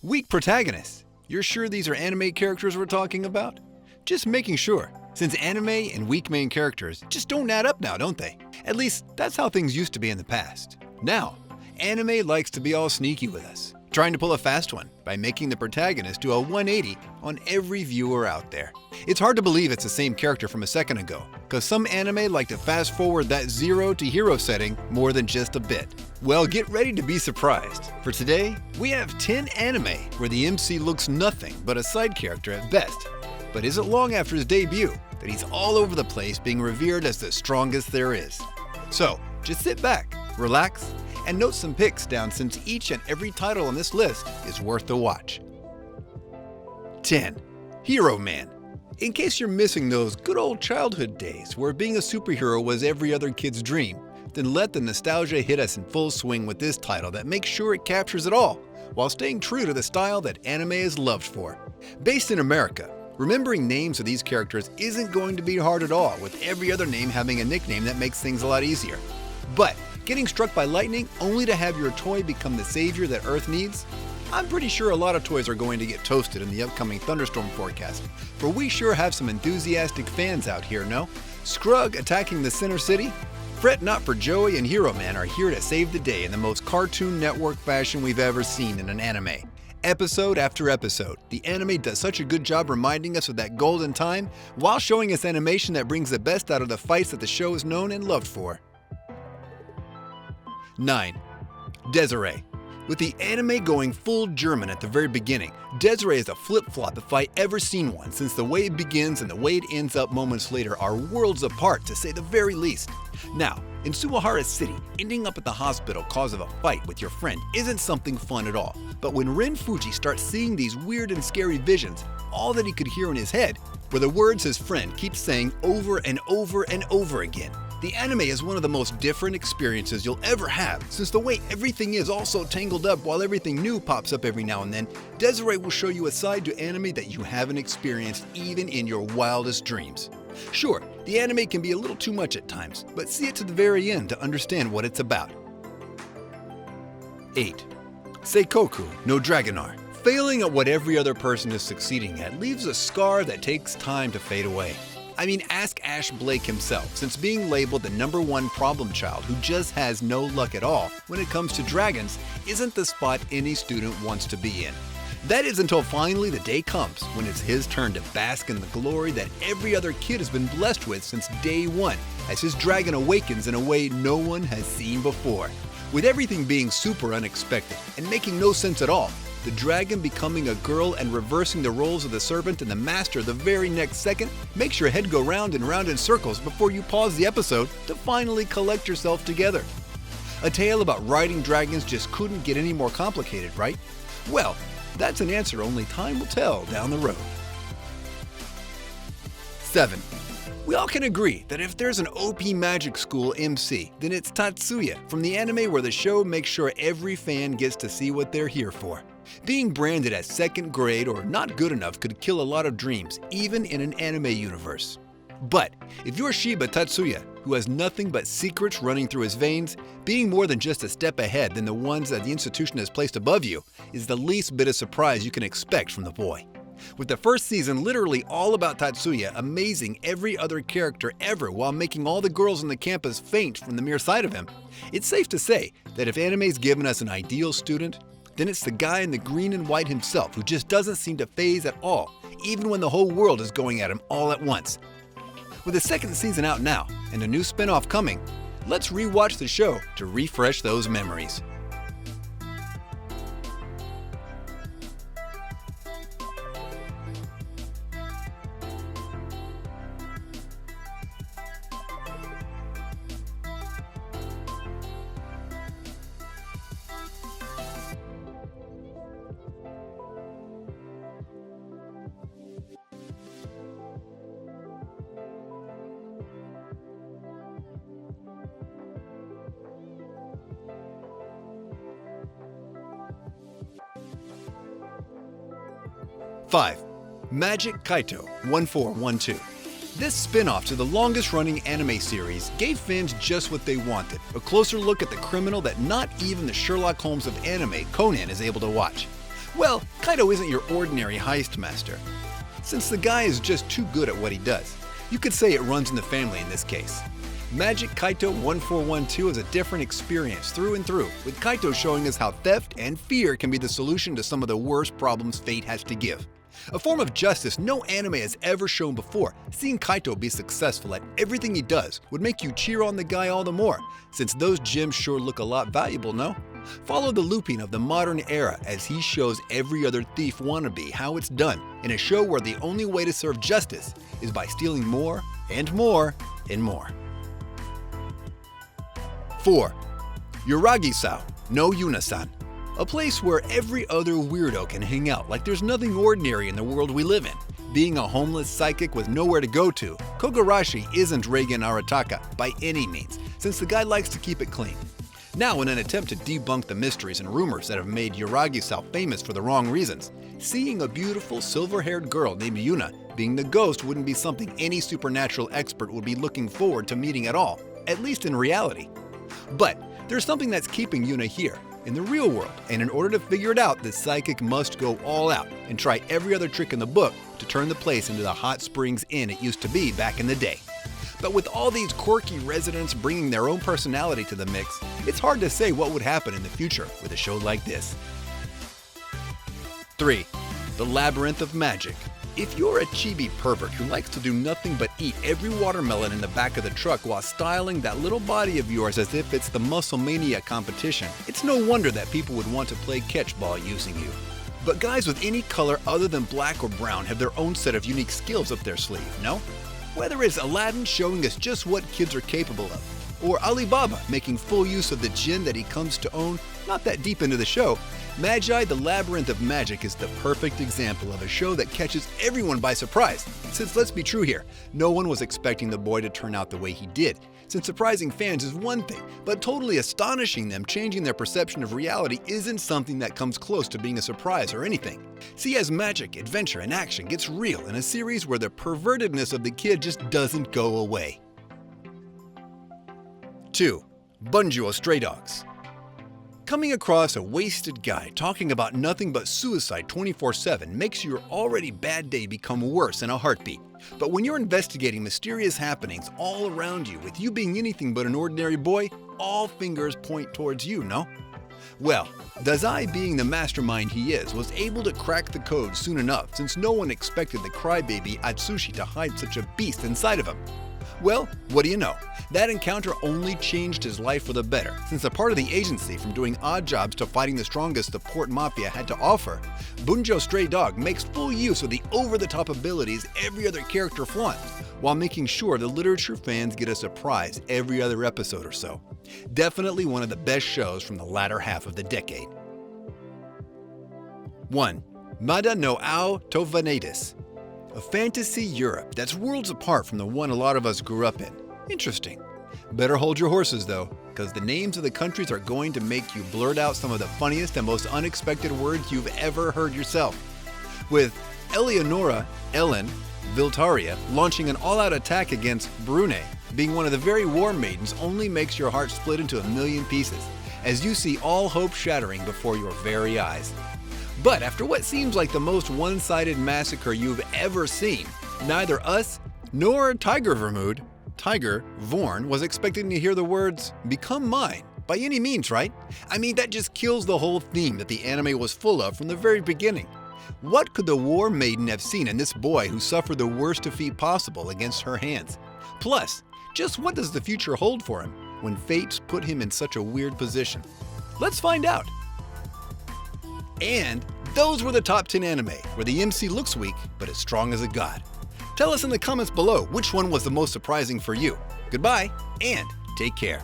Weak protagonists. You're sure these are anime characters we're talking about? Just making sure, since anime and weak main characters just don't add up now, don't they? At least, that's how things used to be in the past. Now, anime likes to be all sneaky with us, trying to pull a fast one by making the protagonist do a 180 on every viewer out there. It's hard to believe it's the same character from a second ago, because some anime like to fast forward that 0 to hero setting more than just a bit. Well, get ready to be surprised. For today, we have 10 anime where the MC looks nothing but a side character at best, but isn't long after his debut that he's all over the place being revered as the strongest there is. So, just sit back, relax, and note some picks down since each and every title on this list is worth the watch. 10. Hero Man. In case you're missing those good old childhood days where being a superhero was every other kid's dream, then let the nostalgia hit us in full swing with this title that makes sure it captures it all, while staying true to the style that anime is loved for. Based in America, remembering names of these characters isn't going to be hard at all, with every other name having a nickname that makes things a lot easier. But getting struck by lightning only to have your toy become the savior that Earth needs? I'm pretty sure a lot of toys are going to get toasted in the upcoming thunderstorm forecast, for we sure have some enthusiastic fans out here, no? Scrugg attacking the center city? Fret not, for Joey and Hero Man are here to save the day in the most Cartoon Network fashion we've ever seen in an anime. Episode after episode, the anime does such a good job reminding us of that golden time while showing us animation that brings the best out of the fights that the show is known and loved for. 9. Desiree. With the anime going full German at the very beginning, Desiree is a flip-flop if I ever seen one, since the way it begins and the way it ends up moments later are worlds apart, to say the very least. Now, in Suwahara City, ending up at the hospital cause of a fight with your friend isn't something fun at all. But when Ren Fuji starts seeing these weird and scary visions, all that he could hear in his head were the words his friend keeps saying over and over and over again. The anime is one of the most different experiences you'll ever have, since the way everything is also tangled up while everything new pops up every now and then. Desiree will show you a side to anime that you haven't experienced even in your wildest dreams. Sure, the anime can be a little too much at times, but see it to the very end to understand what it's about. 8. Seikoku no Dragonar. Failing at what every other person is succeeding at leaves a scar that takes time to fade away. I mean, ask Ash Blake himself, since being labeled the #1 problem child who just has no luck at all when it comes to dragons isn't the spot any student wants to be in. That is until finally the day comes when it's his turn to bask in the glory that every other kid has been blessed with since day one, as his dragon awakens in a way no one has seen before. With everything being super unexpected and making no sense at all, the dragon becoming a girl and reversing the roles of the servant and the master the very next second makes your head go round and round in circles before you pause the episode to finally collect yourself together. A tale about riding dragons just couldn't get any more complicated, right? Well, that's an answer only time will tell down the road. 7. We all can agree that if there's an OP Magic School MC, then it's Tatsuya from the anime where the show makes sure every fan gets to see what they're here for. Being branded as second grade or not good enough could kill a lot of dreams, even in an anime universe. But if you're Shiba Tatsuya, who has nothing but secrets running through his veins, being more than just a step ahead than the ones that the institution has placed above you is the least bit of surprise you can expect from the boy. With the first season literally all about Tatsuya amazing every other character ever while making all the girls on the campus faint from the mere sight of him, it's safe to say that if anime's given us an ideal student, then it's the guy in the green and white himself who just doesn't seem to phase at all, even when the whole world is going at him all at once. With the second season out now and a new spin-off coming, let's rewatch the show to refresh those memories. 5. Magic Kaito 1412. This spin-off to the longest-running anime series gave fans just what they wanted, a closer look at the criminal that not even the Sherlock Holmes of anime, Conan, is able to watch. Well, Kaido isn't your ordinary heist master. Since the guy is just too good at what he does, you could say it runs in the family in this case. Magic Kaito 1412 is a different experience through and through, with Kaito showing us how theft and fear can be the solution to some of the worst problems fate has to give. A form of justice no anime has ever shown before. Seeing Kaito be successful at everything he does would make you cheer on the guy all the more, since those gems sure look a lot valuable, no? Follow the looping of the modern era as he shows every other thief wannabe how it's done in a show where the only way to serve justice is by stealing more and more and more. 4. Yuragi-sao no Yuna-san. A place where every other weirdo can hang out like there's nothing ordinary in the world we live in. Being a homeless psychic with nowhere to go to, Kogarashi isn't Reigen Arataka by any means, since the guy likes to keep it clean. Now, in an attempt to debunk the mysteries and rumors that have made Yuragi-sao famous for the wrong reasons, seeing a beautiful silver-haired girl named Yuna being the ghost wouldn't be something any supernatural expert would be looking forward to meeting at all, at least in reality. But there's something that's keeping Yuna here, in the real world, and in order to figure it out, the psychic must go all out and try every other trick in the book to turn the place into the hot springs inn it used to be back in the day. But with all these quirky residents bringing their own personality to the mix, it's hard to say what would happen in the future with a show like this. 3. The Labyrinth of Magic. If you're a chibi pervert who likes to do nothing but eat every watermelon in the back of the truck while styling that little body of yours as if it's the Musclemania competition, it's no wonder that people would want to play catchball using you. But guys with any color other than black or brown have their own set of unique skills up their sleeve, no? Whether it's Aladdin showing us just what kids are capable of, or Alibaba making full use of the djinn that he comes to own, not that deep into the show, Magi the Labyrinth of Magic is the perfect example of a show that catches everyone by surprise, since let's be true here, no one was expecting the boy to turn out the way he did, since surprising fans is one thing, but totally astonishing them changing their perception of reality isn't something that comes close to being a surprise or anything. See as magic, adventure, and action gets real in a series where the pervertedness of the kid just doesn't go away. 2. Bunjo Stray Dogs. Coming across a wasted guy talking about nothing but suicide 24/7 makes your already bad day become worse in a heartbeat. But when you're investigating mysterious happenings all around you with you being anything but an ordinary boy, all fingers point towards you, no? Well, Dazai, being the mastermind he is, was able to crack the code soon enough since no one expected the crybaby Atsushi to hide such a beast inside of him. Well, what do you know? That encounter only changed his life for the better, since a part of the agency, from doing odd jobs to fighting the strongest the Port Mafia had to offer, Bunjo Stray Dog makes full use of the over-the-top abilities every other character flaunts, while making sure the literature fans get a surprise every other episode or so. Definitely one of the best shows from the latter half of the decade. 1. Mada no Ao to Vanadis. A fantasy Europe that's worlds apart from the one a lot of us grew up in. Interesting. Better hold your horses though, because the names of the countries are going to make you blurt out some of the funniest and most unexpected words you've ever heard yourself. With Eleonora, Ellen, Viltaria launching an all-out attack against Brune, being one of the very war maidens only makes your heart split into a million pieces, as you see all hope shattering before your very eyes. But after what seems like the most one-sided massacre you've ever seen, neither us nor Tiger Vorn was expecting to hear the words, "Become mine," by any means, right? I mean, that just kills the whole theme that the anime was full of from the very beginning. What could the war maiden have seen in this boy who suffered the worst defeat possible against her hands? Plus, just what does the future hold for him when fate's put him in such a weird position? Let's find out. And those were the top 10 anime, where the MC looks weak, but is strong as a god. Tell us in the comments below which one was the most surprising for you. Goodbye, and take care.